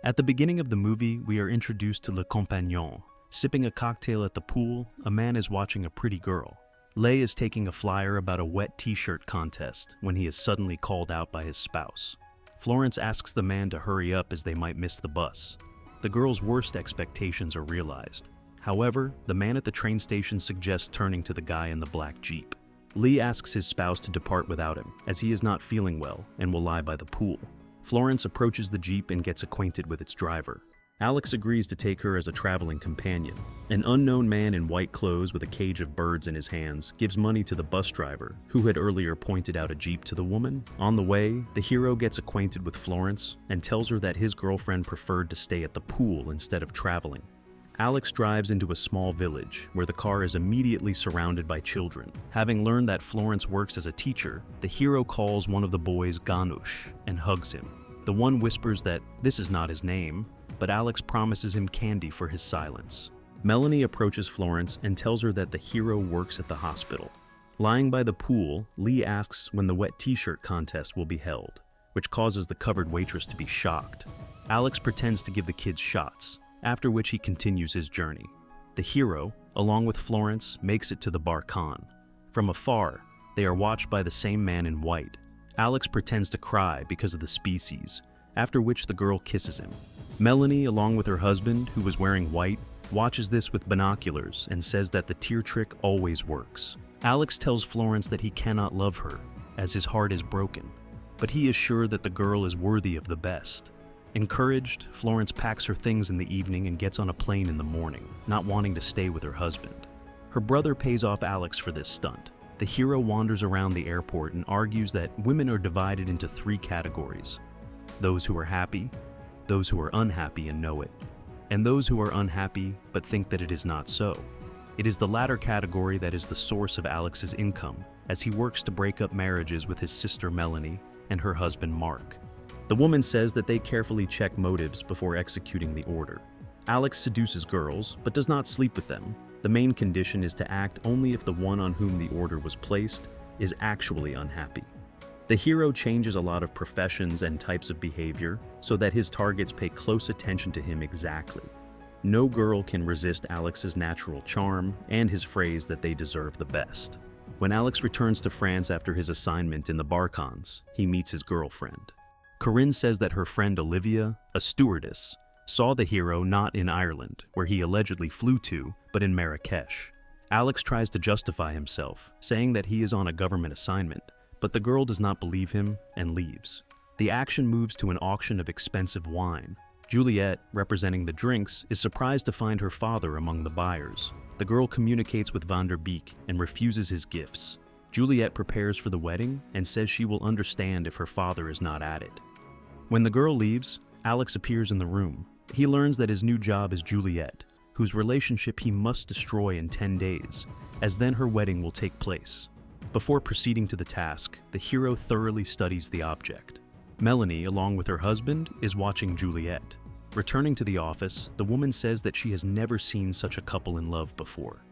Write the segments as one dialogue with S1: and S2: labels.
S1: At the beginning of the movie, we are introduced to Le Compagnon. Sipping a cocktail at the pool, a man is watching a pretty girl. Lay is taking a flyer about a wet t-shirt contest when he is suddenly called out by his spouse. Florence asks the man to hurry up as they might miss the bus. The girl's worst expectations are realized. However, the man at the train station suggests turning to the guy in the black Jeep. Lee asks his spouse to depart without him, as he is not feeling well and will lie by the pool. Florence approaches the Jeep and gets acquainted with its driver. Alex agrees to take her as a traveling companion. An unknown man in white clothes with a cage of birds in his hands gives money to the bus driver, who had earlier pointed out a Jeep to the woman. On the way, the hero gets acquainted with Florence and tells her that his girlfriend preferred to stay at the pool instead of traveling. Alex drives into a small village, where the car is immediately surrounded by children. Having learned that Florence works as a teacher, the hero calls one of the boys Ganush and hugs him. The one whispers that this is not his name, but Alex promises him candy for his silence. Melanie approaches Florence and tells her that the hero works at the hospital. Lying by the pool, Lee asks when the wet t-shirt contest will be held, which causes the covered waitress to be shocked. Alex pretends to give the kids shots, after which he continues his journey. The hero, along with Florence, makes it to the Barcan. From afar, they are watched by the same man in white. Alex pretends to cry because of the species, after which the girl kisses him. Melanie, along with her husband, who was wearing white, watches this with binoculars and says that the tear trick always works. Alex tells Florence that he cannot love her, as his heart is broken, but he is sure that the girl is worthy of the best. Encouraged, Florence packs her things in the evening and gets on a plane in the morning, not wanting to stay with her husband. Her brother pays off Alex for this stunt. The hero wanders around the airport and argues that women are divided into 3 categories: those who are happy, those who are unhappy and know it, and those who are unhappy but think that it is not so. It is the latter category that is the source of Alex's income, as he works to break up marriages with his sister Melanie and her husband Mark. The woman says that they carefully check motives before executing the order. Alex seduces girls, but does not sleep with them. The main condition is to act only if the one on whom the order was placed is actually unhappy. The hero changes a lot of professions and types of behavior so that his targets pay close attention to him exactly. No girl can resist Alex's natural charm and his phrase that they deserve the best. When Alex returns to France after his assignment in the Barcans, he meets his girlfriend. Corinne says that her friend Olivia, a stewardess, saw the hero not in Ireland, where he allegedly flew to, but in Marrakesh. Alex tries to justify himself, saying that he is on a government assignment, but the girl does not believe him and leaves. The action moves to an auction of expensive wine. Juliet, representing the drinks, is surprised to find her father among the buyers. The girl communicates with Van der Beek and refuses his gifts. Juliet prepares for the wedding and says she will understand if her father is not at it. When the girl leaves, Alex appears in the room. He learns that his new job is Juliet, whose relationship he must destroy in 10 days, as then her wedding will take place. Before proceeding to the task, the hero thoroughly studies the object. Melanie, along with her husband, is watching Juliet. Returning to the office, the woman says that she has never seen such a couple in love before.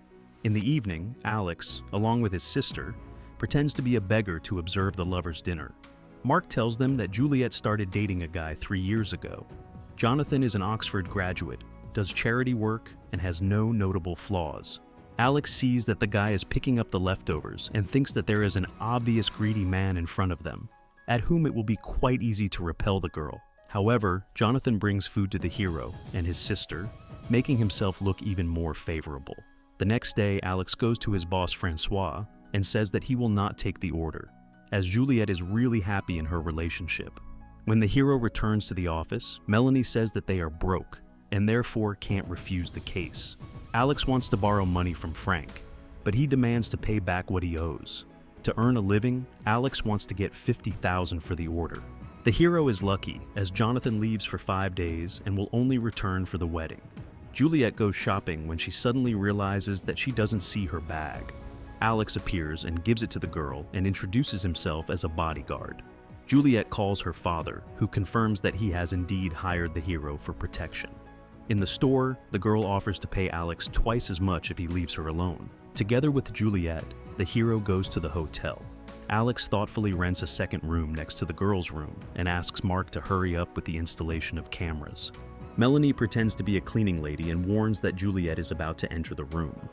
S1: In the evening, Alex, along with his sister, pretends to be a beggar to observe the lovers' dinner. Mark tells them that Juliet started dating a guy 3 years ago. Jonathan is an Oxford graduate, does charity work, and has no notable flaws. Alex sees that the guy is picking up the leftovers and thinks that there is an obvious greedy man in front of them, at whom it will be quite easy to repel the girl. However, Jonathan brings food to the hero and his sister, making himself look even more favorable. The next day, Alex goes to his boss Francois and says that he will not take the order, as Juliet is really happy in her relationship. When the hero returns to the office, Melanie says that they are broke and therefore can't refuse the case. Alex wants to borrow money from Frank, but he demands to pay back what he owes. To earn a living, Alex wants to get $50,000 for the order. The hero is lucky, as Jonathan leaves for 5 days and will only return for the wedding. Juliet goes shopping when she suddenly realizes that she doesn't see her bag. Alex appears and gives it to the girl and introduces himself as a bodyguard. Juliet calls her father, who confirms that he has indeed hired the hero for protection. In the store, the girl offers to pay Alex twice as much if he leaves her alone. Together with Juliet, the hero goes to the hotel. Alex thoughtfully rents a second room next to the girls' room and asks Mark to hurry up with the installation of cameras. Melanie pretends to be a cleaning lady and warns that Juliet is about to enter the room.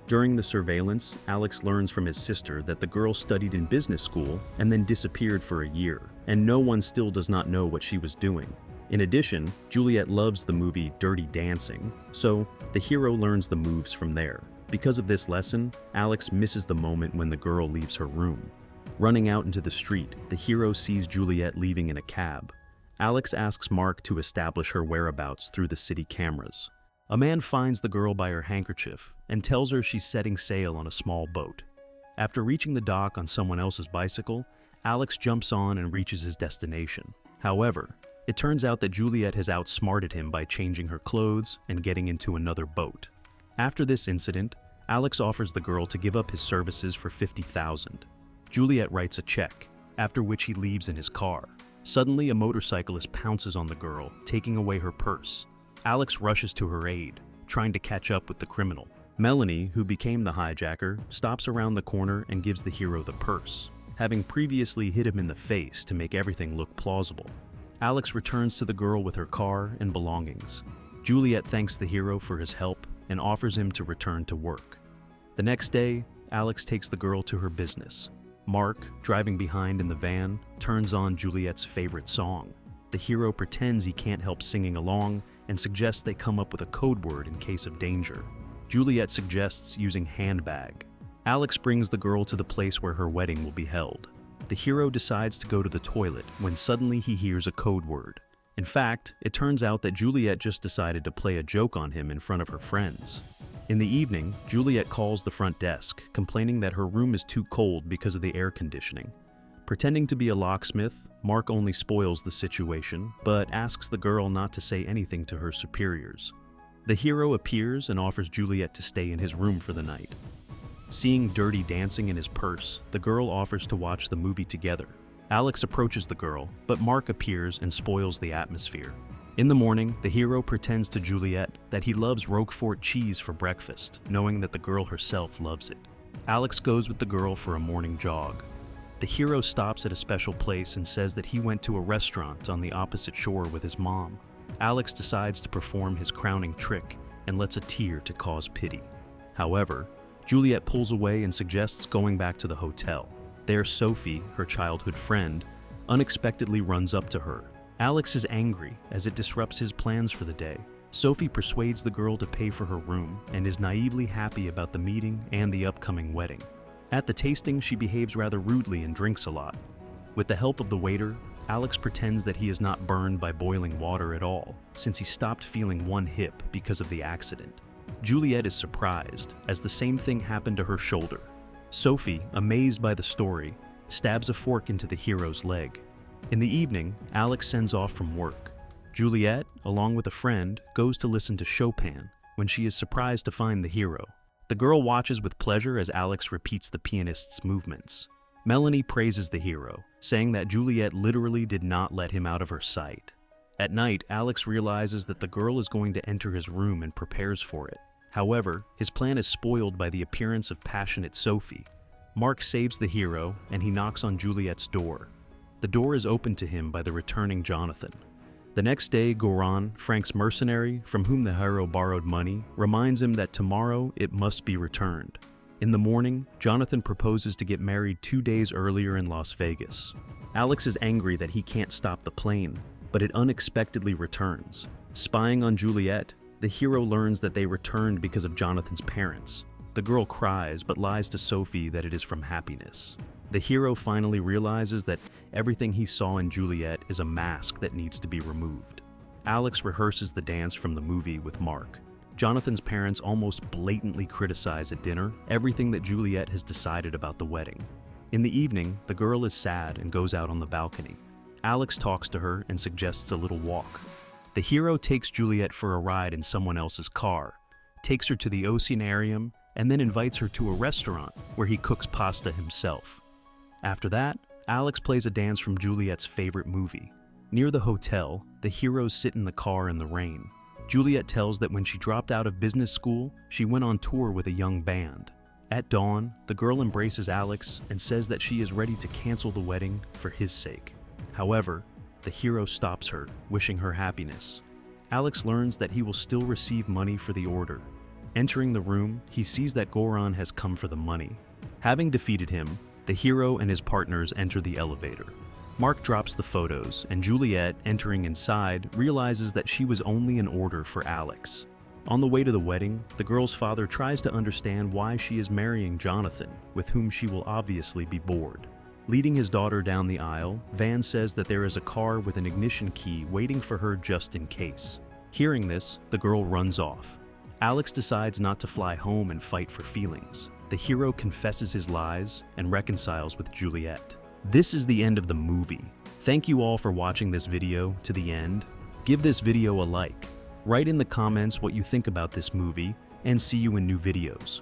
S1: During the surveillance, Alex learns from his sister that the girl studied in business school and then disappeared for a year, and no one still does not know what she was doing. In addition, Juliet loves the movie Dirty Dancing, so the hero learns the moves from there. Because of this lesson, Alex misses the moment when the girl leaves her room. Running out into the street, the hero sees Juliet leaving in a cab. Alex asks Mark to establish her whereabouts through the city cameras. A man finds the girl by her handkerchief and tells her she's setting sail on a small boat. After reaching the dock on someone else's bicycle, Alex jumps on and reaches his destination. However, it turns out that Juliet has outsmarted him by changing her clothes and getting into another boat. After this incident, Alex offers the girl to give up his services for $50,000. Juliet writes a check, after which he leaves in his car. Suddenly, a motorcyclist pounces on the girl, taking away her purse. Alex rushes to her aid, trying to catch up with the criminal. Melanie, who became the hijacker, stops around the corner and gives the hero the purse, having previously hit him in the face to make everything look plausible. Alex returns to the girl with her car and belongings. Juliet thanks the hero for his help and offers him to return to work. The next day, Alex takes the girl to her business. Mark, driving behind in the van, turns on Juliet's favorite song. The hero pretends he can't help singing along and suggests they come up with a code word in case of danger. Juliet suggests using handbag. Alex brings the girl to the place where her wedding will be held. The hero decides to go to the toilet when suddenly he hears a code word. In fact, it turns out that Juliet just decided to play a joke on him in front of her friends. In the evening, Juliet calls the front desk, complaining that her room is too cold because of the air conditioning. Pretending to be a locksmith, Mark only spoils the situation, but asks the girl not to say anything to her superiors. The hero appears and offers Juliet to stay in his room for the night. Seeing Dirty Dancing in his purse, the girl offers to watch the movie together. Alex approaches the girl, but Mark appears and spoils the atmosphere. In the morning, the hero pretends to Juliet that he loves Roquefort cheese for breakfast, knowing that the girl herself loves it. Alex goes with the girl for a morning jog. The hero stops at a special place and says that he went to a restaurant on the opposite shore with his mom. Alex decides to perform his crowning trick and lets a tear to cause pity. However, Juliet pulls away and suggests going back to the hotel. There, Sophie, her childhood friend, unexpectedly runs up to her. Alex is angry as it disrupts his plans for the day. Sophie persuades the girl to pay for her room and is naively happy about the meeting and the upcoming wedding. At the tasting, she behaves rather rudely and drinks a lot. With the help of the waiter, Alex pretends that he is not burned by boiling water at all, since he stopped feeling one hip because of the accident. Juliet is surprised, as the same thing happened to her shoulder. Sophie, amazed by the story, stabs a fork into the hero's leg. In the evening, Alex sends off from work. Juliet, along with a friend, goes to listen to Chopin when she is surprised to find the hero. The girl watches with pleasure as Alex repeats the pianist's movements. Melanie praises the hero, saying that Juliet literally did not let him out of her sight. At night, Alex realizes that the girl is going to enter his room and prepares for it. However, his plan is spoiled by the appearance of passionate Sophie. Mark saves the hero, and he knocks on Juliet's door. The door is opened to him by the returning Jonathan. The next day, Goran, Frank's mercenary, from whom the hero borrowed money, reminds him that tomorrow it must be returned. In the morning, Jonathan proposes to get married 2 days earlier in Las Vegas. Alex is angry that he can't stop the plane, but it unexpectedly returns. Spying on Juliet, the hero learns that they returned because of Jonathan's parents. The girl cries but lies to Sophie that it is from happiness. The hero finally realizes that everything he saw in Juliet is a mask that needs to be removed. Alex rehearses the dance from the movie with Mark. Jonathan's parents almost blatantly criticize at dinner everything that Juliet has decided about the wedding. In the evening, the girl is sad and goes out on the balcony. Alex talks to her and suggests a little walk. The hero takes Juliet for a ride in someone else's car, takes her to the oceanarium, and then invites her to a restaurant where he cooks pasta himself. After that, Alex plays a dance from Juliet's favorite movie. Near the hotel, the heroes sit in the car in the rain. Juliet tells that when she dropped out of business school, she went on tour with a young band. At dawn, the girl embraces Alex and says that she is ready to cancel the wedding for his sake. However, the hero stops her, wishing her happiness. Alex learns that he will still receive money for the order. Entering the room, he sees that Goran has come for the money. Having defeated him, the hero and his partners enter the elevator. Mark drops the photos, and Juliet, entering inside, realizes that she was only an order for Alex. On the way to the wedding, the girl's father tries to understand why she is marrying Jonathan, with whom she will obviously be bored. Leading his daughter down the aisle, Van says that there is a car with an ignition key waiting for her just in case. Hearing this, the girl runs off. Alex decides not to fly home and fight for feelings. The hero confesses his lies and reconciles with Juliet. This is the end of the movie. Thank you all for watching this video to the end. Give this video a like. Write in the comments what you think about this movie, and see you in new videos.